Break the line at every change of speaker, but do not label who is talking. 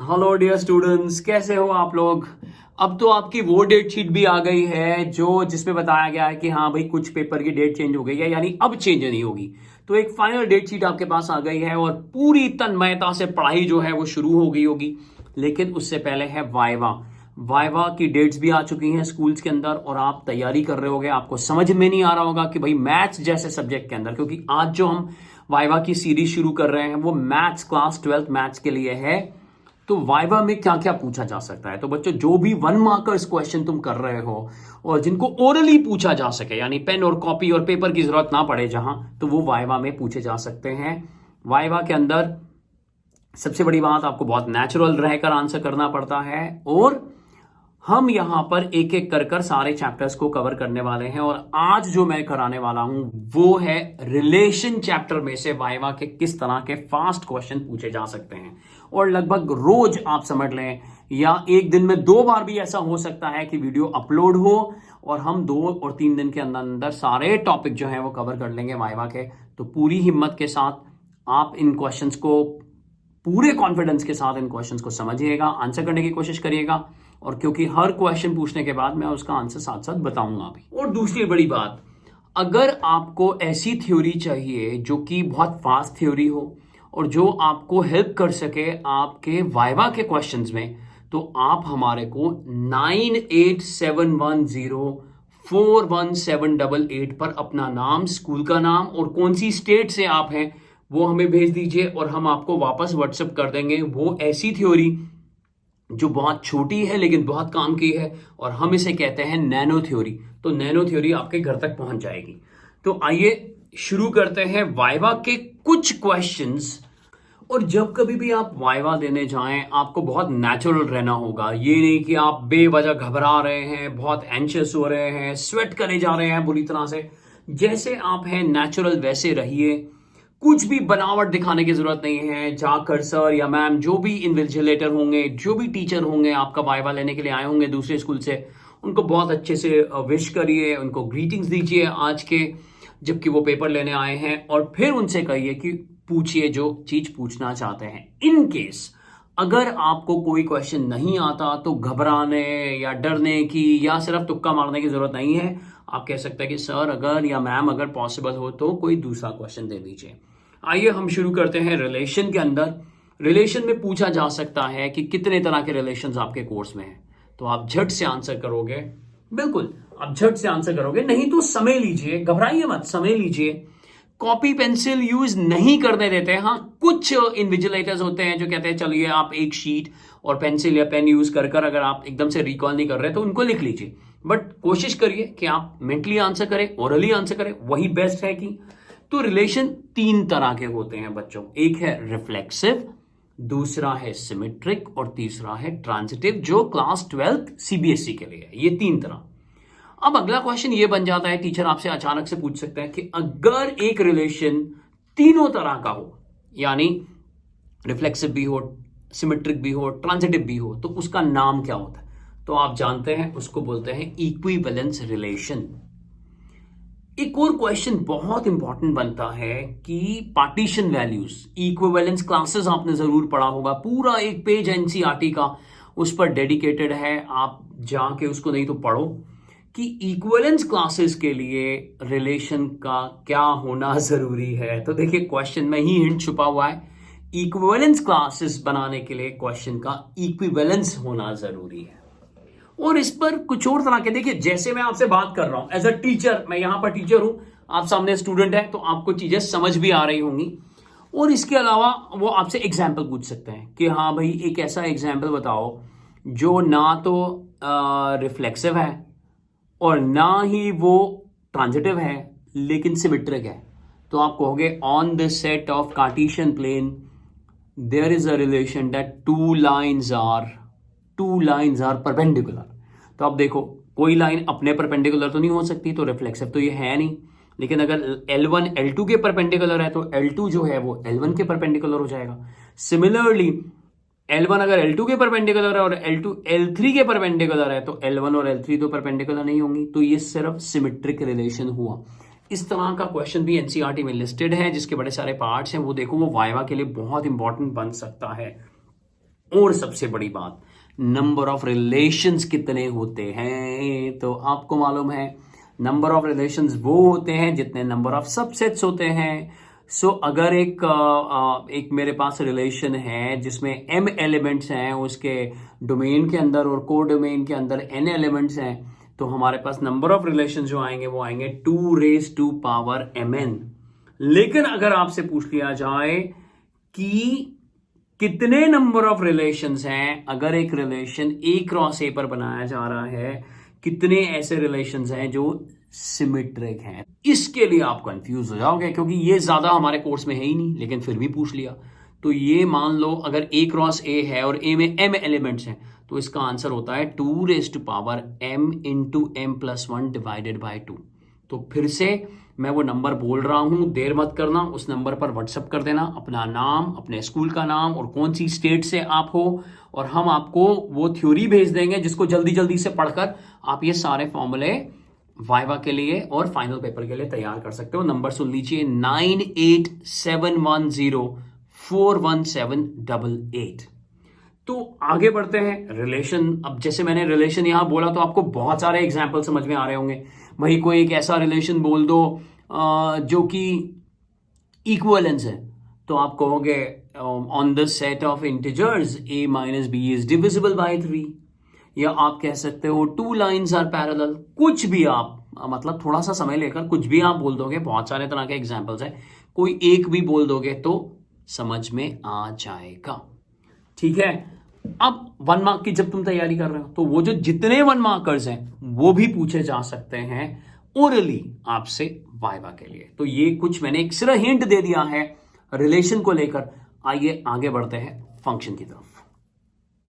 Hello dear students, कैसे हो आप लोग। अब तो आपकी वो डेट शीट भी आ गई है जो जिसमें बताया गया है कि हाँ भाई कुछ पेपर की डेट चेंज हो गई है, यानी अब चेंज नहीं होगी। तो एक फाइनल डेट शीट आपके पास आ गई है और पूरी तन्मयता से पढ़ाई जो है वो शुरू हो गई होगी। लेकिन उससे पहले है वाइवा। वाइवा की डेट्स भी आ चुकी हैं स्कूल्स के अंदर और आप तैयारी कर रहे होगे। आपको समझ में नहीं आ रहा होगा कि भाई मैथ्स जैसे सब्जेक्ट के अंदर, क्योंकि आज जो हम वाइवा की सीरीज शुरू कर रहे हैं वो मैथ्स क्लास 12th मैथ्स के लिए है। तो वाइवा में क्या क्या पूछा जा सकता है। तो बच्चों, जो भी 1 मार्कर्स क्वेश्चन तुम कर रहे हो और जिनको ओरली पूछा जा सके, यानी पेन और कॉपी और पेपर की जरूरत ना पड़े जहां, तो वो वाइवा में पूछे जा सकते हैं। वाइवा के अंदर सबसे बड़ी बात, आपको बहुत नेचुरल रहकर आंसर करना पड़ता है और हम यहां पर एक एक कर कर सारे चैप्टर्स को कवर करने वाले हैं। और आज जो मैं कराने वाला हूं वो है रिलेशन चैप्टर में से वाइवा के किस तरह के फास्ट क्वेश्चन पूछे जा सकते हैं। और लगभग रोज आप समझ लें या एक दिन में 2 बार भी ऐसा हो सकता है कि वीडियो अपलोड हो और हम 2 और 3 दिन के अंदर अंदर सारे टॉपिक जो है वो कवर कर लेंगे वाइवा के। तो पूरी हिम्मत के साथ आप इन क्वेश्चंस को पूरे कॉन्फिडेंस के साथ इन क्वेश्चंस को समझिएगा, आंसर करने की कोशिश करिएगा। और क्योंकि हर क्वेश्चन पूछने के बाद मैं उसका आंसर साथ साथ बताऊंगा भी। और दूसरी बड़ी बात, अगर आपको ऐसी थ्योरी चाहिए जो कि बहुत फास्ट थ्योरी हो और जो आपको हेल्प कर सके आपके वाइवा के क्वेश्चंस में, तो आप हमारे को 9871041788 पर अपना नाम, स्कूल का नाम और कौन सी स्टेट से आप हैं वो हमें भेज दीजिए और हम आपको वापस व्हाट्सएप कर देंगे वो ऐसी थ्योरी जो बहुत छोटी है लेकिन बहुत काम की है और हम इसे कहते हैं नैनो थ्योरी। तो नैनो थ्योरी आपके घर तक पहुंच जाएगी। तो आइए शुरू करते हैं वाइवा के कुछ क्वेश्चंस। और जब कभी भी आप वाइवा देने जाएं आपको बहुत नेचुरल रहना होगा। ये नहीं कि आप बेवजह घबरा रहे हैं, बहुत एंशियस हो रहे हैं, स्वेट करे जा रहे हैं बुरी तरह से। जैसे आप हैं नेचुरल वैसे रहिए, कुछ भी बनावट दिखाने की जरूरत नहीं है। जाकर सर या मैम, जो भी इन्विजिलेटर होंगे, जो भी टीचर होंगे आपका वाइवा लेने के लिए आए होंगे दूसरे स्कूल से, उनको बहुत अच्छे से विश करिए, उनको ग्रीटिंग्स दीजिए आज के जबकि वो पेपर लेने आए हैं। और फिर उनसे कहिए कि पूछिए जो चीज पूछना चाहते हैं। इन केस अगर आपको कोई क्वेश्चन नहीं आता तो घबराने या डरने की या सिर्फ तुक्का मारने की जरूरत नहीं है। आप कह सकते हैं कि सर अगर या मैम अगर पॉसिबल हो तो कोई दूसरा क्वेश्चन दे दीजिए। आइए हम शुरू करते हैं रिलेशन के अंदर। रिलेशन में पूछा जा सकता है कि कितने तरह के रिलेशंस आपके कोर्स में हैं। तो आप झट से आंसर करोगे, बिल्कुल आप झट से आंसर करोगे, नहीं तो समय लीजिए, घबराइए मत, समय लीजिए। कॉपी पेंसिल यूज नहीं करने देते हैं। हाँ, कुछ इन्विजिलेटर्स होते हैं जो कहते हैं चलिए आप एक शीट और पेंसिल या पेन यूज कर कर अगर आप एकदम से रिकॉल नहीं कर रहे तो उनको लिख लीजिए। बट कोशिश करिए कि आप मेंटली आंसर करें, ओरली आंसर करें, वही बेस्ट है कि। तो रिलेशन 3 तरह के होते हैं बच्चों। एक है रिफ्लेक्सिव, दूसरा है सिमेट्रिक और तीसरा है ट्रांजिटिव, जो क्लास 12th सीबीएसई के लिए है। ये 3 तरह। अब अगला क्वेश्चन ये बन जाता है, टीचर आपसे अचानक से पूछ सकते हैं कि अगर एक रिलेशन तीनों तरह का हो, यानी रिफ्लेक्सिव भी हो, सिमेट्रिक भी हो, ट्रांजिटिव भी हो, तो उसका नाम क्या होता है। तो आप जानते हैं उसको बोलते हैं इक्विवेलेंस रिलेशन। एक और क्वेश्चन बहुत इंपॉर्टेंट बनता है कि पार्टीशन वैल्यूज, इक्विवेलेंस क्लासेस आपने जरूर पढ़ा होगा, पूरा एक पेज एनसीईआरटी का उस पर डेडिकेटेड है, आप जाके उसको नहीं तो पढ़ो कि इक्विवेलेंस क्लासेस के लिए रिलेशन का क्या होना जरूरी है। तो देखिए क्वेश्चन में ही हिंट छुपा हुआ है। इक्विवेलेंस क्लासेस बनाने के लिए क्वेश्चन का इक्विवेलेंस होना जरूरी है। और इस पर कुछ और तरह के, देखिए जैसे मैं आपसे बात कर रहा हूं एज अ टीचर, मैं यहां पर टीचर हूं, आप सामने स्टूडेंट है, तो आपको चीजें समझ भी आ रही होंगी। और इसके अलावा वो आपसे एग्जाम्पल पूछ सकते हैं कि हाँ भाई एक ऐसा एग्जाम्पल बताओ जो ना तो रिफ्लेक्सिव है और ना ही वो ट्रांजिटिव है लेकिन सिमेट्रिक है। तो आप कहोगे on the set of Cartesian plane there is a relation that two lines are perpendicular. तो अब देखो कोई लाइन अपने परपेंडिकुलर तो नहीं हो सकती, तो रिफ्लेक्सिव तो ये है नहीं। लेकिन अगर L1 L2 के परपेंडिकुलर है तो L2 जो है वो L1 के परपेंडिकुलर हो जाएगा। सिमिलरली L1 अगर L2 के परपेंडिकुलर है और L2 L3 के परपेंडिकुलर है तो L1 और L3 तो परपेंडिकुलर नहीं होंगी। तो ये सिर्फ सिमेट्रिक रिलेशन हुआ। इस तरह का क्वेश्चन भी एनसीईआरटी में लिस्टेड है जिसके बड़े सारे पार्ट्स हैं, वो देखो, वो वाइवा के लिए बहुत इंपॉर्टेंट बन सकता है। और सबसे बड़ी बात, नंबर ऑफ रिलेशंस कितने होते हैं? तो आपको मालूम है नंबर ऑफ रिलेशंस वो होते हैं जितने नंबर ऑफ सबसेट्स होते हैं। सो अगर एक मेरे पास रिलेशन है जिसमें m एलिमेंट्स हैं उसके डोमेन के अंदर और को डोमेन के अंदर n एलिमेंट्स हैं, तो हमारे पास नंबर ऑफ रिलेशन जो आएंगे वो आएंगे 2⁻mn। लेकिन अगर आपसे पूछ लिया जाए कि कितने नंबर ऑफ रिलेशंस हैं, अगर एक रिलेशन a क्रॉस a पर बनाया जा रहा है, कितने ऐसे रिलेशंस हैं जो सिमेट्रिक हैं, इसके लिए आप कंफ्यूज हो जाओगे क्योंकि ये ज्यादा हमारे कोर्स में है ही नहीं, लेकिन फिर भी पूछ लिया। तो ये मान लो अगर a क्रॉस a है और a में m एलिमेंट्स हैं, तो इसका आंसर होता है 2⁻m into m+1 divided by 2। तो फिर से मैं वो नंबर बोल रहा हूं, देर मत करना, उस नंबर पर व्हाट्सएप कर देना अपना नाम, अपने स्कूल का नाम और कौन सी स्टेट से आप हो, और हम आपको वो थ्योरी भेज देंगे जिसको जल्दी जल्दी से पढ़कर आप ये सारे फॉर्मूले वाइवा के लिए और फाइनल पेपर के लिए तैयार कर सकते हो। नंबर सुन लीजिए 9871041788। तो आगे बढ़ते हैं। रिलेशन, अब जैसे मैंने रिलेशन यहां बोला तो आपको बहुत सारे एग्जाम्पल समझ में आ रहे होंगे। वही कोई एक ऐसा रिलेशन बोल दो जो कि इक्वलेंस है, तो आप कहोगे on the set of integers a minus B is divisible by 3, या आप कह सकते हो टू लाइन्स आर पैरेलल। कुछ भी आप मतलब थोड़ा सा समय लेकर कुछ भी आप बोल दोगे, बहुत सारे तरह के एग्जाम्पल्स हैं, कोई एक भी बोल दोगे तो समझ में आ जाएगा। ठीक है, अब 1 मार्क की जब तुम तैयारी कर रहे हो तो वो जो जितने 1 मार्कर्स हैं वो भी पूछे जा सकते हैं ओरली आपसे वाइवा के लिए। तो ये कुछ मैंने एक सिर्फ हिंट दे दिया है रिलेशन को लेकर। आइए आगे बढ़ते हैं फंक्शन की तरफ।